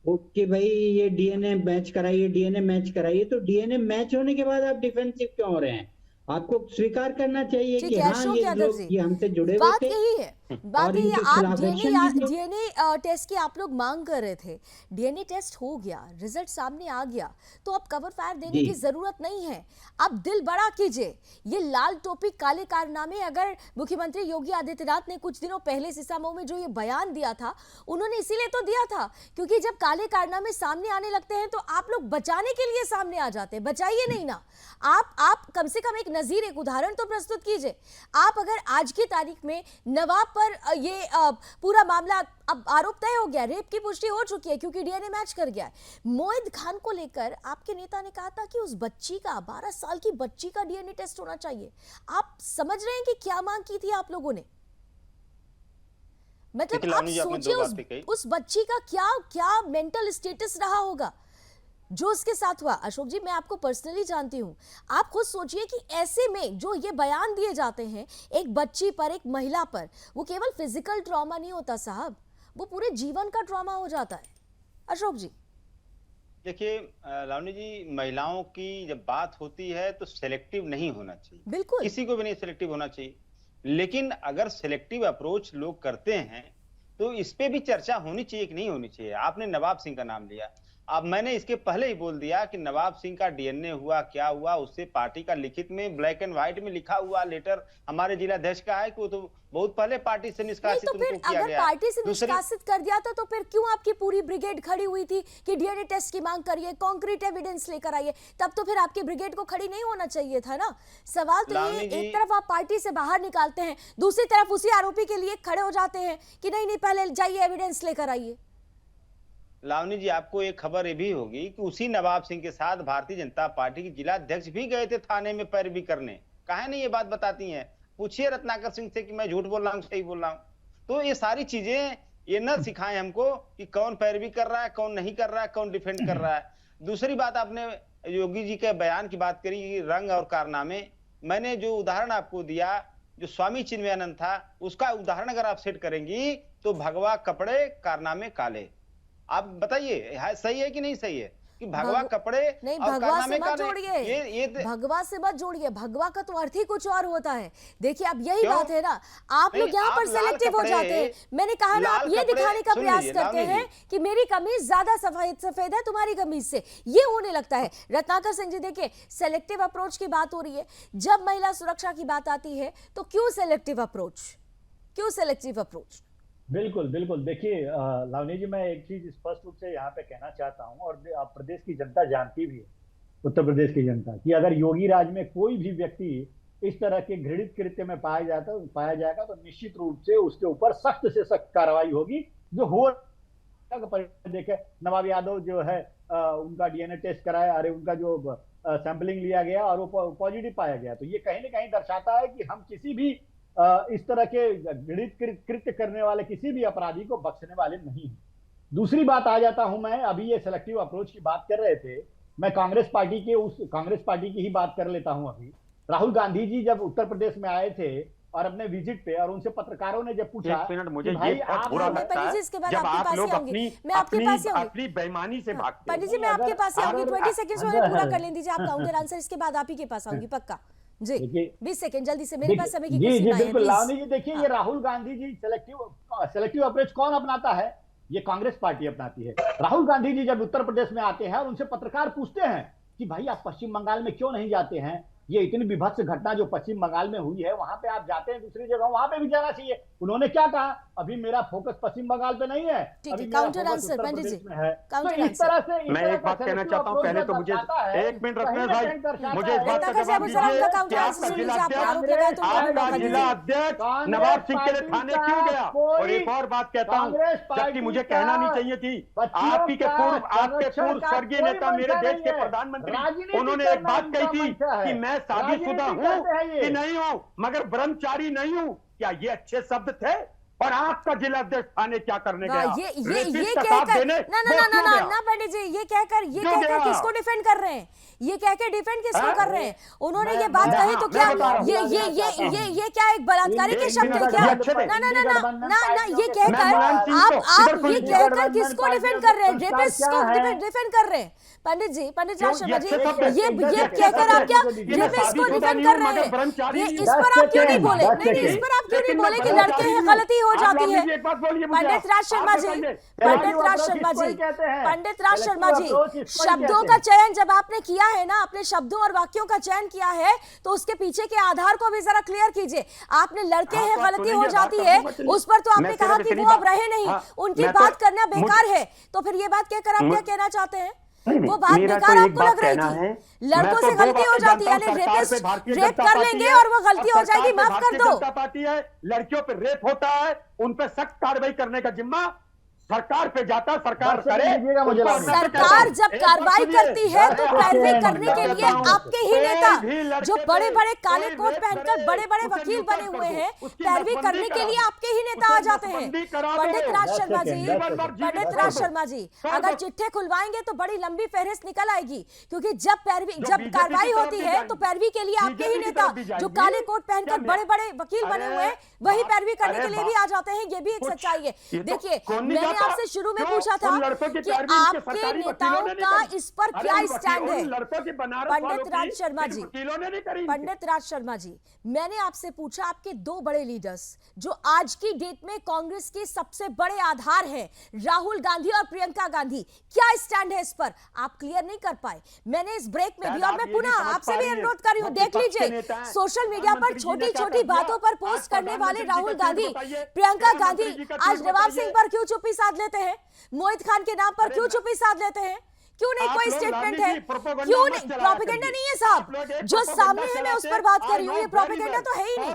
वो कि भाई ये डीएनए मैच कराइए, डीएनए मैच कराइए, तो डीएनए मैच होने के बाद आप डिफेंसिव क्यों हो रहे हैं? आपको स्वीकार करना चाहिए कि हाँ ये लोग ये हमसे जुड़े हुए थे। यही है बात और ये इनके आप खिलाफ एक्शन लीजिए। डीएनए टेस्ट की आप लोग मांग कर रहे थे, डीएनए टेस्ट हो गया, रिजल्ट सामने आ गया, तो अब कवर फायर देने जी। की जरूरत नहीं है। आप दिल बड़ा कीजिए। ये लाल टोपी काले कारनामे, अगर मुख्यमंत्री योगी आदित्यनाथ ने कुछ दिनों पहले सिसामऊ में जो ये बयान दिया था, उन्होंने इसीलिए तो दिया था क्योंकि जब काले कारनामे सामने आने लगते हैं तो आप लोग बचाने के लिए सामने आ जाते हैं। बचाइए नहीं ना, आप कम से कम एक नजीर, एक उदाहरण तो प्रस्तुत कीजिए। आप अगर आज की तारीख में नवाब पर ये पूरा मामला, अब आरोप तय हो गया, रेप की पुष्टि हो चुकी है क्योंकि डीएनए मैच कर गया है। मोहित खान को लेकर आपके नेता ने कहा था कि उस बच्ची का, 12 साल की बच्ची का डीएनए टेस्ट होना चाहिए। आप समझ रहे हैं कि क्या मांग की थी आप लोगों ने? मतलब आप सोचिए उस बच्ची का क्या मेंटल स्टेटस रहा होगा जो उसके साथ हुआ। अशोक जी, मैं आपको पर्सनली जानती हूं, आप खुद सोचिए कि ऐसे में जो ये बयान दिए जाते हैं एक बच्ची पर, एक महिला पर, वो केवल फिजिकल ट्रॉमा नहीं होता साहब, वो पूरे जीवन का ट्रॉमा हो जाता है। अशोक जी देखिए लावणी जी, महिलाओं की जब बात होती है तो सेलेक्टिव नहीं होना चाहिए, बिल्कुल किसी को भी नहीं सेलेक्टिव होना चाहिए। लेकिन अगर सेलेक्टिव अप्रोच लोग करते हैं तो इस पे भी चर्चा होनी चाहिए कि नहीं होनी चाहिए। आपने नवाब सिंह का नाम लिया, अब मैंने इसके पहले ही बोल दिया कि नवाब सिंह का डीएनए हुआ, क्या हुआ, उससे पार्टी का लिखित में ब्लैक एंड व्हाइट में लिखा हुआ लेटर हमारे जिलाध्यक्ष का है कि वो तो बहुत पहले पार्टी से निष्कासित तो फिर उनको किया अगर गया। पार्टी से निष्कासित कर दिया था तो फिर क्यों आपकी पूरी ब्रिगेड खड़ी हुई थी कि डीएनए टेस्ट की मांग करिए, कॉन्क्रीट एविडेंस लेकर आइए? तब तो फिर आपकी ब्रिगेड को खड़ी नहीं होना चाहिए था ना। सवाल तो ये, एक तरफ आप पार्टी से बाहर निकालते हैं, दूसरी तरफ उसी आरोपी के लिए खड़े हो जाते हैं कि नहीं नहीं पहले जाइए एविडेंस लेकर आइए। लावणी जी, आपको एक खबर ये भी होगी कि उसी नवाब सिंह के साथ भारतीय जनता पार्टी के जिला अध्यक्ष भी गए थे थाने में पैरवी करने। काहे नहीं ये बात बताती हैं? पूछिए रत्नाकर सिंह से कि मैं झूठ बोल रहा हूँ सही बोल रहा हूँ। तो ये सारी चीजें ये न सिखाएं हमको कि कौन पैरवी कर रहा है, कौन नहीं कर रहा है, कौन डिफेंड कर रहा है। दूसरी बात, आपने योगी जी के बयान की बात करी, रंग और कारनामे। मैंने जो उदाहरण आपको दिया, जो स्वामी चिन्मयानंद था, उसका उदाहरण अगर आप सेट करेंगी तो भगवा कपड़े कारनामे काले। आप बताइए सही है कि नहीं सही है कि भगवा कपड़े नहीं, और भगवा से कारनामे मत काले? जोड़िए, भगवा से मत जोड़िए, भगवा का तो अर्थ ही कुछ और होता है। देखिए अब यही बात है ना, आप लोग यहाँ पर सेलेक्टिव हो जाते हैं। मैंने कहा ना, आप ये दिखाने का प्रयास करते हैं कि मेरी कमीज ज्यादा सफेद है तुम्हारी कमीज से, ये होने लगता है। रत्नाकर सिंह जी देखिए, सेलेक्टिव अप्रोच की बात हो रही है, जब महिला सुरक्षा की बात आती है तो क्यों सेलेक्टिव अप्रोच, क्यों सेलेक्टिव अप्रोच? बिल्कुल बिल्कुल। देखिए लावनी जी, मैं एक चीज स्पष्ट रूप से यहाँ पे कहना चाहता हूँ, और प्रदेश की जनता जानती भी है, उत्तर प्रदेश की जनता, कि अगर योगी राज में कोई भी व्यक्ति इस तरह के घृणित कृत्य में पाया जाएगा तो निश्चित रूप से उसके ऊपर सख्त से सख्त कार्रवाई होगी। जो हो देखे, नवाब यादव जो है उनका डीएनए टेस्ट कराया, अरे उनका जो सैंपलिंग लिया गया और वो पॉजिटिव पाया गया, तो ये कहीं ना कहीं दर्शाता है कि हम किसी भी इस तरह के घृणित कृत्य करने वाले किसी भी अपराधी को बख्शने वाले नहीं हैं। दूसरी बात आ जाता हूं मैं, अभी ये सिलेक्टिव अप्रोच की बात कर रहे थे, मैं कांग्रेस पार्टी की ही बात कर लेता हूं। अभी राहुल गांधी जी जब उत्तर प्रदेश में आए थे और अपने विजिट पे, और उनसे पत्रकारों ने जब पूछा, एक मिनट, मुझे भाई ये बहुत बुरा लगता है जब आप लोग अपनी बेईमानी से भागते हैं। पंडित जी मैं आपके पास आऊंगी, 20 सेकंड्स में पूरा कर लें दीजिए आप काउंटर आंसर, इसके बाद आप ही के पास आऊंगी पक्का जी। 20 सेकंड जल्दी से, मेरे पास समय की जी बिल्कुल। लावनी जी देखिए, ये राहुल गांधी जी सेलेक्टिव अप्रोच कौन अपनाता है? ये कांग्रेस पार्टी अपनाती है। राहुल गांधी जी जब उत्तर प्रदेश में आते हैं और उनसे पत्रकार पूछते हैं कि भाई आप पश्चिम बंगाल में क्यों नहीं जाते हैं, ये इतनी विभत्स घटना जो पश्चिम बंगाल में हुई है वहां पे आप जाते हैं, दूसरी जगह वहां पे भी जाना चाहिए। उन्होंने क्या कहा, अभी मेरा फोकस पश्चिम बंगाल पे नहीं है, अभी काउंटर आंसर पंडित जी है। तो इस तरह से मैं एक बात कहना चाहता हूँ, पहले तो मुझे एक मिनट रखना भाई, मुझे इस बात का जवाब दीजिए कि आपका जिला अध्यक्ष नवाब सिंह के लिए थाने क्यों गया? और एक और बात कहता हूँ, जबकि मुझे कहना नहीं चाहिए थी, आपके पूर्व स्वर्गीय नेता, मेरे देश के प्रधानमंत्री, उन्होंने एक बात कही थी कि मैं शादीशुदा हूं कि नहीं हूं मगर ब्रह्मचारी नहीं हूं। क्या ये अच्छे शब्द थे? और आपका जिला अध्यक्ष थाने क्या करने गया? ये कहकर ना पंडित जी, ये कहकर किसको डिफेंड कर रहे हैं? ये कहकर डिफेंड किसको कर रहे हैं? उन्होंने ये बात कही तो क्या ये क्या एक बलात्कारी के शब्द है क्या? ना ये कहकर आप ये कहकर किसको डिफेंड कर रहे हैं? रेपिस्ट को डिफेंड कर रहे हैं पंडित जी, पंडित राज शर्मा जी, ये कहकर आप क्या रेपिस्ट को डिफेंड कर रहे हैं? इस पर आप क्यों नहीं बोले? नहीं, इस पर आप आप क्यों नहीं बोले कि लड़के हैं गलती हो जाती है? पंडित राज शर्मा जी, पंडित राज शर्मा जी, पंडित राज शर्मा जी, शब्दों का चयन जब आपने किया है ना, अपने शब्दों और वाक्यों का चयन किया है, तो उसके पीछे के आधार को भी जरा क्लियर कीजिए। आपने लड़के हैं गलती हो जाती है, उस पर तो आपने कहा कि वो अब रहे नहीं, उनकी बात करना बेकार है, तो फिर ये बात कहकर आप क्या कहना चाहते हैं? वो बात बेकार आपको लग रही थी? लड़कों से गलती हो जाती है, यानी रेप कर लेंगे और वो गलती हो जाएगी, माफ कर दो। जनता पार्टी है, लड़कियों पे रेप होता है, उन पे सख्त कार्रवाई करने का जिम्मा सरकार पे जाता, सरकार करे। सरकार जब कार्रवाई करती है तो पैरवी करने के लिए आपके ही नेता जो बड़े बड़े काले कोट पहनकर बड़े बड़े वकील बने हुए हैं, पैरवी करने के लिए आपके ही नेता आ जाते हैं। पंडित राज शर्मा जी, पंडित राज शर्मा जी, अगर चिट्ठे खुलवाएंगे तो बड़ी लंबी फहरिस्त निकल आएगी, क्योंकि जब कार्रवाई होती है तो पैरवी के लिए आपके ही नेता जो काले कोट पहनकर बड़े बड़े वकील बने हुए हैं, वही पैरवी करने के लिए भी आ जाते हैं। ये भी एक सच्चाई है। देखिए, मैंने आपसे शुरू में पूछा था कि आपके नेताओं का इस पर क्या स्टैंड है। पंडित राज शर्मा जी, पंडित राज शर्मा जी, मैंने आपसे पूछा आपके दो बड़े लीडर्स जो आज की डेट में कांग्रेस के सबसे बड़े आधार हैं, राहुल गांधी और प्रियंका गांधी, क्या स्टैंड है इस पर? आप क्लियर नहीं कर पाए। मैंने इस ब्रेक में भी, और मैं पुनः आपसे भी अनुरोध कर रही हूं, देख लीजिए सोशल मीडिया पर छोटी छोटी बातों पर पोस्ट करने वाले राहुल गांधी, प्रियंका गांधी आज नवाब सिंह पर क्यों चुप्पी साध लेते हैं? मोहित खान के नाम पर क्यों चुप्पी साध लेते हैं? क्यों नहीं कोई स्टेटमेंट है? क्यों नहीं? प्रोपेगेंडा नहीं है साहब, जो सामने है मैं उस पर बात कर रही हूँ। ये प्रोपेगेंडा तो है ही नहीं,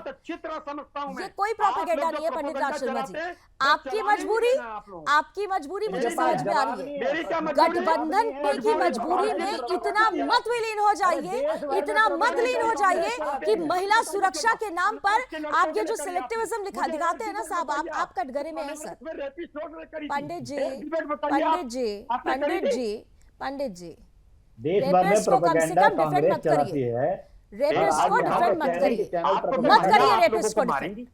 ये कोई प्रोपेगेंडा नहीं है। पंडित राज शर्मा जी, आपकी मजबूरी मुझे समझ में आ रही है। गठबंधन की मजबूरी में इतना मत विलीन हो जाइए, इतना मत लीन हो जाइए कि महिला सुरक्षा के नाम पर आप ये जो सिलेक्टिविज्म दिखाते हैं ना साहब, आप कटघरे में हैं सर। पंडित जी, पंडित जी, पंडित जी, पंडित जी, देश भर में प्रोपेगेंडा कांग्रेस चलाती है। रेपिस्ट को डिफेंड मत करिए, रेपिस्ट को डिफेंड।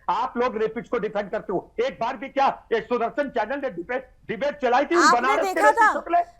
आप लोग रेपिस्ट को डिफेंड करते हो। एक बार भी क्या एक सुदर्शन चैनल ने डिबेट चलाई थी? आपने देखा था?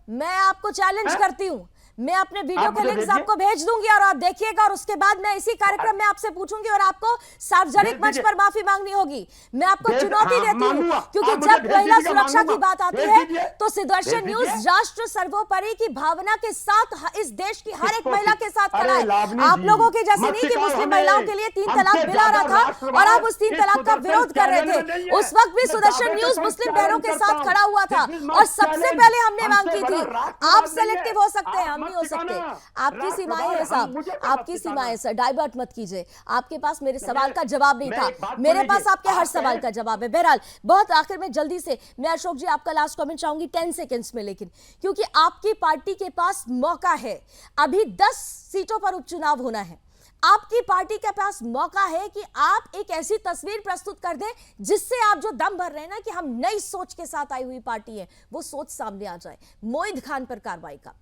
मैं आपको चैलेंज करती हूँ, मैं अपने वीडियो के लिंक्स आपको भेज दूंगी और आप देखिएगा, और उसके बाद मैं इसी कार्यक्रम में आपसे पूछूंगी और आपको सार्वजनिक मंच पर माफी मांगनी होगी। मैं आपको चुनौती देती हूँ, क्योंकि जब महिला सुरक्षा की बात आती है तो सुदर्शन न्यूज राष्ट्र सर्वोपरि की भावना के साथ इस देश की हर एक महिला के साथ खड़ा है। आप लोगों के जैसे नहीं कि मुस्लिम महिलाओं के लिए 3 तलाक बिल आ रहा था और आप उस 3 तलाक का विरोध कर रहे थे। उस वक्त भी सुदर्शन न्यूज मुस्लिम बहनों के साथ खड़ा हुआ था और सबसे पहले हमने मांग की थी। आप सेलेक्टिव हो सकते हैं, हम नहीं हो सकते। आपकी सीमाएं हैं साहब, आपकी सीमाएं सर, डाइवर्ट मत कीजिए। आपके पास मेरे सवाल का जवाब नहीं था, मेरे पास आपके हर सवाल का जवाब है। बहरहाल बहुत आखिर में जल्दी से मैं अशोक जी आपका लास्ट कमेंट चाहूंगी 10 सेकंड्स में, लेकिन क्योंकि आपकी पार्टी के पास मौका है, अभी 10 सीटों पर उपचुनाव होना है, आपकी पार्टी के पास मौका है कि आप एक ऐसी तस्वीर प्रस्तुत कर दें जिससे आप जो दम भर रहे हैं ना कि हम नई सोच के साथ आई हुई पार्टी है, वो सोच सामने आ जाए। मोहित खान पर कार्रवाई का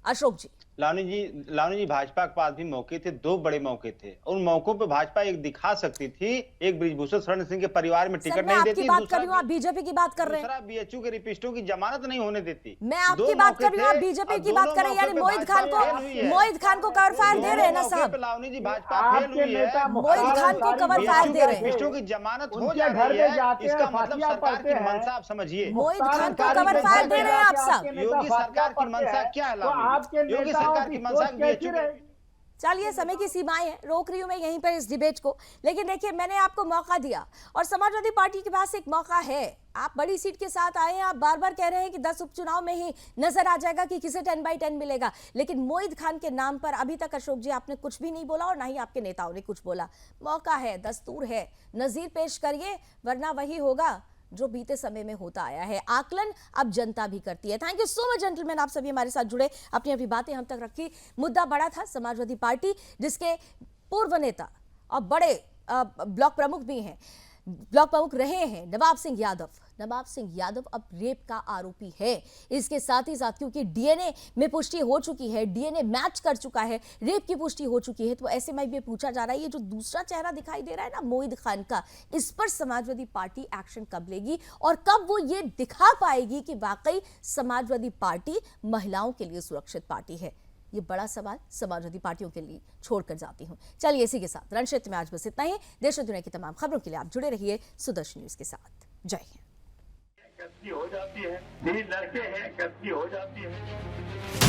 अशोक जी। लावनी जी, भाजपा के पास भी मौके थे, 2 बड़े मौके थे। उन मौकों पे भाजपा एक दिखा सकती थी, एक बृजभूषण शरण सिंह के परिवार में टिकट नहीं देती, बात कर रही हूं, आप बीजेपी की बात कर रहे हैं। दूसरा बीएचयू के रिपिस्टों की जमानत नहीं होने देती। मैं आपकी बात कर रही हूं, आप बीजेपी की बात कर रहे हैं, यानी मोहित खान को कवर फायर दे रहे हैं ना साहब। लावनी जी, भाजपा फेल हुई है, मोहित खान को कवर फायर दे रहे हैं, रिपिस्टों की जमानत हो जा रही है, इसका मतलब सरकार की मंशा आप समझिए। मोहित खान को कवर फायर दे रहे हैं आप सब। योगी सरकार की मंशा क्या है? योगी सरकार की मंशा। चलिए, समय की सीमाएं हैं, रोक रही हूं मैं यहीं पर इस डिबेट को, लेकिन देखिए मैंने आपको मौका दिया और समाजवादी पार्टी के पास एक मौका है। आप बड़ी सीट के साथ आए हैं, आप बार बार कह रहे हैं कि 10 उपचुनाव में ही नजर आ जाएगा कि किसे 10/10 मिलेगा, लेकिन मोहित खान के नाम पर अभी तक अशोक जी आपने कुछ भी नहीं बोला और ना ही आपके नेताओं ने कुछ बोला। मौका है, दस्तूर है, नजीर पेश करिए, वरना वही होगा जो बीते समय में होता आया है। आकलन अब जनता भी करती है। Thank you so much gentleman, आप सभी हमारे साथ जुड़े, अपनी अपनी बातें हम तक रखी। मुद्दा बड़ा था, समाजवादी पार्टी जिसके पूर्व नेता और बड़े ब्लॉक प्रमुख भी हैं, ब्लॉक प्रमुख रहे हैं नवाब सिंह यादव अब रेप का आरोपी है। इसके साथ ही साथ क्योंकि डीएनए में पुष्टि हो चुकी है, डीएनए मैच कर चुका है, रेप की पुष्टि हो चुकी है, तो ऐसे में भी पूछा जा रहा है ये जो दूसरा चेहरा दिखाई दे रहा है ना मोहित खान का, इस पर समाजवादी पार्टी एक्शन कब लेगी और कब वो ये दिखा पाएगी कि वाकई समाजवादी पार्टी महिलाओं के लिए सुरक्षित पार्टी है। ये बड़ा सवाल समाजवादी पार्टियों के लिए छोड़कर जाती हूँ। चलिए इसी के साथ रण क्षेत्र में आज बस इतना ही। देश और दुनिया की तमाम खबरों के लिए आप जुड़े रहिए सुदर्शन न्यूज के साथ। जय हिंद। गलती हो जाती है, 3 लड़के हैं, गलती हो जाती है।